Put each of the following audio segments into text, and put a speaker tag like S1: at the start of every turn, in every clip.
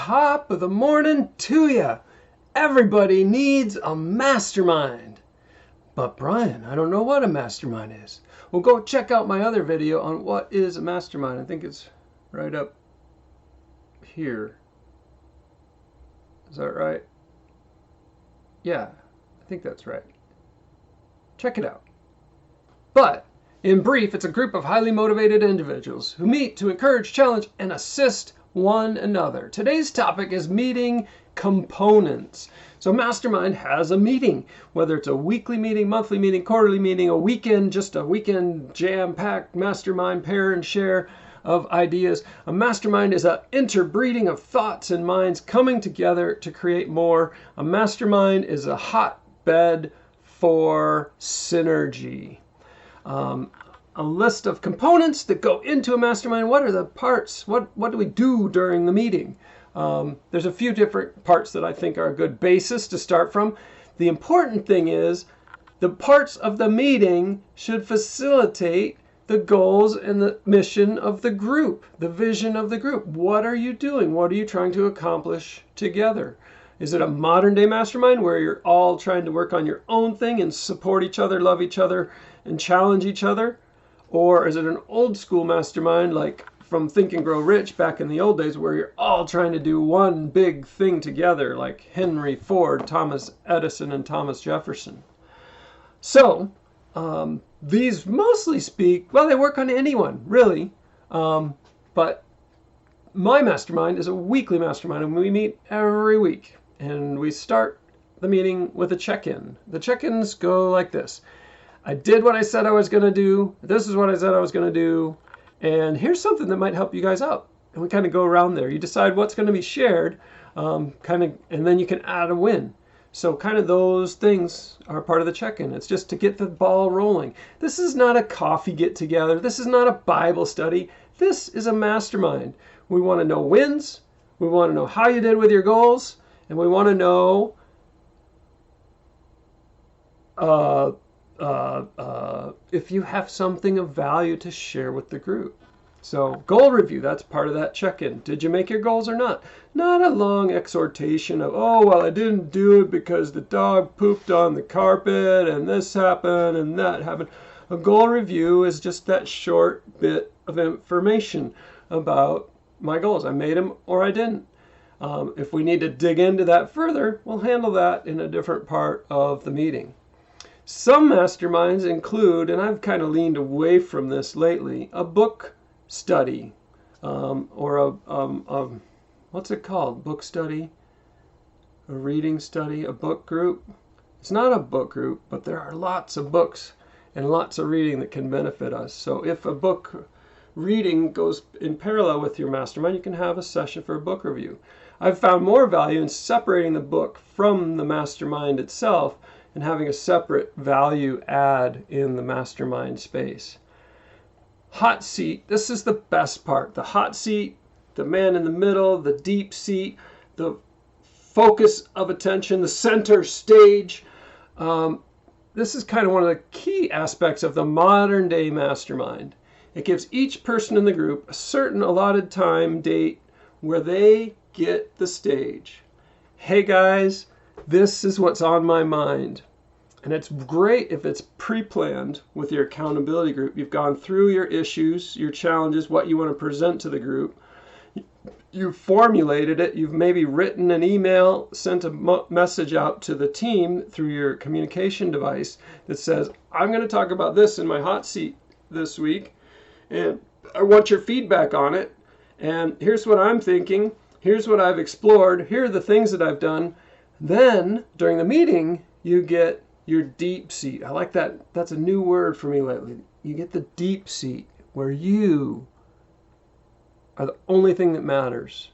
S1: Top of the morning to ya. Everybody needs a mastermind. But Brian, I don't know what a mastermind is. Well, go check out my other video on what is a mastermind. I think it's right up here. Is that right? Yeah, I think that's right. Check it out. But in brief, it's a group of highly motivated individuals who meet to encourage, challenge, and assist one another. Today's topic is meeting components. So Mastermind has a meeting, whether it's a weekly meeting, monthly meeting, quarterly meeting, a weekend, just a weekend jam-packed mastermind pair and share of ideas. A mastermind is an interbreeding of thoughts and minds coming together to create more. A mastermind is a hotbed for synergy. A list of components that go into a mastermind. What are the parts? What do we do during the meeting? There's a few different parts that I think are a good basis to start from. The important thing is the parts of the meeting should facilitate the goals and the mission of the group, the vision of the group. What are you doing? What are you trying to accomplish together? Is it a modern day mastermind where you're all trying to work on your own thing and support each other, love each other, and challenge each other? Or is it an old school mastermind like from Think and Grow Rich back in the old days where you're all trying to do one big thing together like Henry Ford, Thomas Edison, and Thomas Jefferson? So these mostly speak, well, they work on anyone, really. But my mastermind is a weekly mastermind, and we meet every week. And we start the meeting with a check-in. The check-ins go like this. I did what I said I was going to do. This is what I said I was going to do. And here's something that might help you guys out. And we kind of go around there. You decide what's going to be shared, and then you can add a win. So kind of those things are part of the check-in. It's just to get the ball rolling. This is not a coffee get-together. This is not a Bible study. This is a mastermind. We want to know wins. We want to know how you did with your goals. And we want to know if you have something of value to share with the group. So goal review, that's part of that check-in. Did you make your goals or not? Not a long exhortation of, oh, well, I didn't do it because the dog pooped on the carpet and this happened and that happened. A goal review is just that short bit of information about my goals. I made them or I didn't. If we need to dig into that further, we'll handle that in a different part of the meeting. Some masterminds include, and I've kind of leaned away from this lately, a book study, or what's it called? Book study? A reading study? A book group? It's not a book group, but there are lots of books and lots of reading that can benefit us. So if a book reading goes in parallel with your mastermind, you can have a session for a book review. I've found more value in separating the book from the mastermind itself and having a separate value add in the mastermind space. Hot seat, this is the best part. The hot seat, the man in the middle, the deep seat, the focus of attention, the center stage. This is kind of one of the key aspects of the modern day mastermind. It gives each person in the group a certain allotted time date where they get the stage. Hey guys, this is what's on my mind. And it's great if it's pre-planned with your accountability group. You've gone through your issues, your challenges, what you want to present to the group. You've formulated it. You've maybe written an email, sent a message out to the team through your communication device that says, I'm going to talk about this in my hot seat this week, and I want your feedback on it. And here's what I'm thinking. Here's what I've explored. Here are the things that I've done. Then, during the meeting, you get your deep seat. I like that. That's a new word for me lately. You get the deep seat where you are the only thing that matters.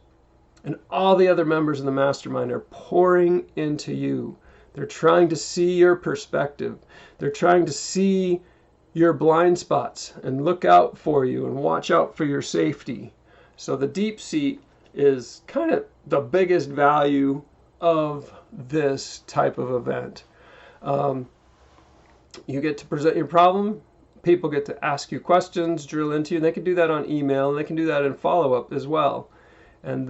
S1: And all the other members of the mastermind are pouring into you. They're trying to see your perspective. They're trying to see your blind spots and look out for you and watch out for your safety. So the deep seat is kind of the biggest value of this type of event. You get to present your problem. People get to ask you questions, drill into you. And they can do that on email, and they can do that in follow-up as well. And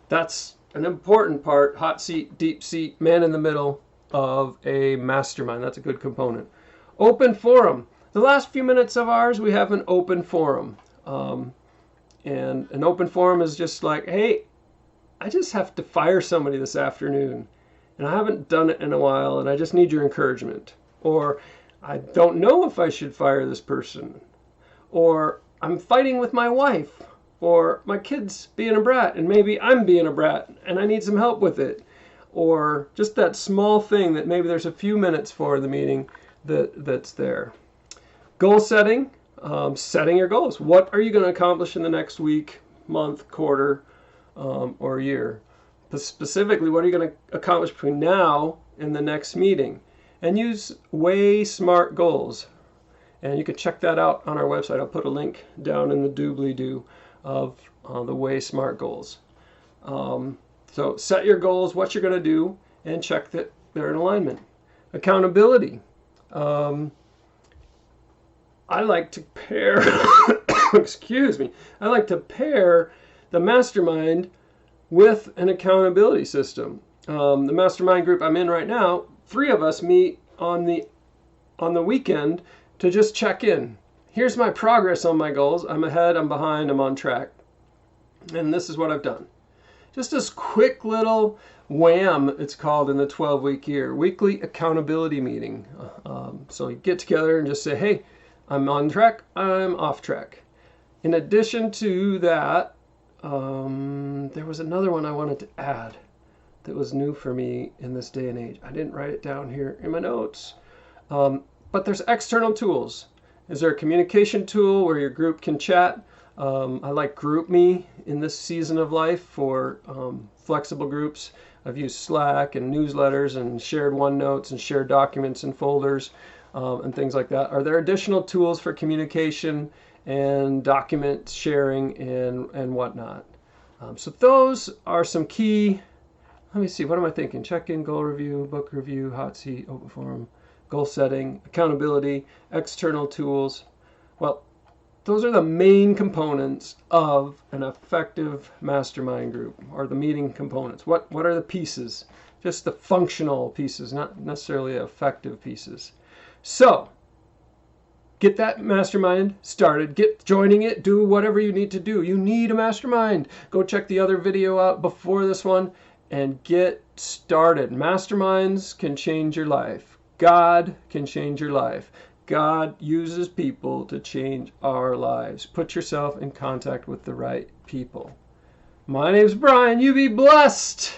S1: That's an important part, hot seat, deep seat, man in the middle of a mastermind. That's a good component. Open forum. The last few minutes of ours, we have an open forum. And an open forum is just like, hey, I just have to fire somebody this afternoon, and I haven't done it in a while, and I just need your encouragement. Or I don't know if I should fire this person. Or I'm fighting with my wife. Or my kid's being a brat, and maybe I'm being a brat, and I need some help with it. Or just that small thing that maybe there's a few minutes for the meeting that's there. Goal setting. Setting your goals. What are you going to accomplish in the next week, month, quarter, or year? Specifically, what are you going to accomplish between now and the next meeting? And use way smart goals. And you can check that out on our website. I'll put a link down in the doobly-doo of the way smart goals. So set your goals, what you're going to do, and check that they're in alignment. Accountability. I like to pair, excuse me, I like to pair the mastermind with an accountability system. The mastermind group I'm in right now, 3 of us meet on the weekend to just check in. Here's my progress on my goals. I'm ahead, I'm behind, I'm on track. And this is what I've done. Just this quick little wham, it's called in the 12-week year, weekly accountability meeting. So you get together and just say, hey, I'm on track, I'm off track. In addition to that, there was another one I wanted to add that was new for me in this day and age. I didn't write it down here in my notes. But there's external tools. Is there a communication tool where your group can chat? I like GroupMe in this season of life for flexible groups. I've used Slack and newsletters and shared OneNotes and shared documents and folders. And things like that. Are there additional tools for communication and document sharing and whatnot? So those are some key, let me see, what am I thinking? Check-in, goal review, book review, hot seat, open forum, goal setting, accountability, external tools. Well, those are the main components of an effective mastermind group, or the meeting components. What are the pieces? Just the functional pieces, not necessarily effective pieces. So, get that mastermind started, get joining it, do whatever you need to do. You need a mastermind. Go check the other video out before this one and get started. Masterminds can change your life. God can change your life. God uses people to change our lives. Put yourself in contact with the right people. My name's Brian. You be blessed.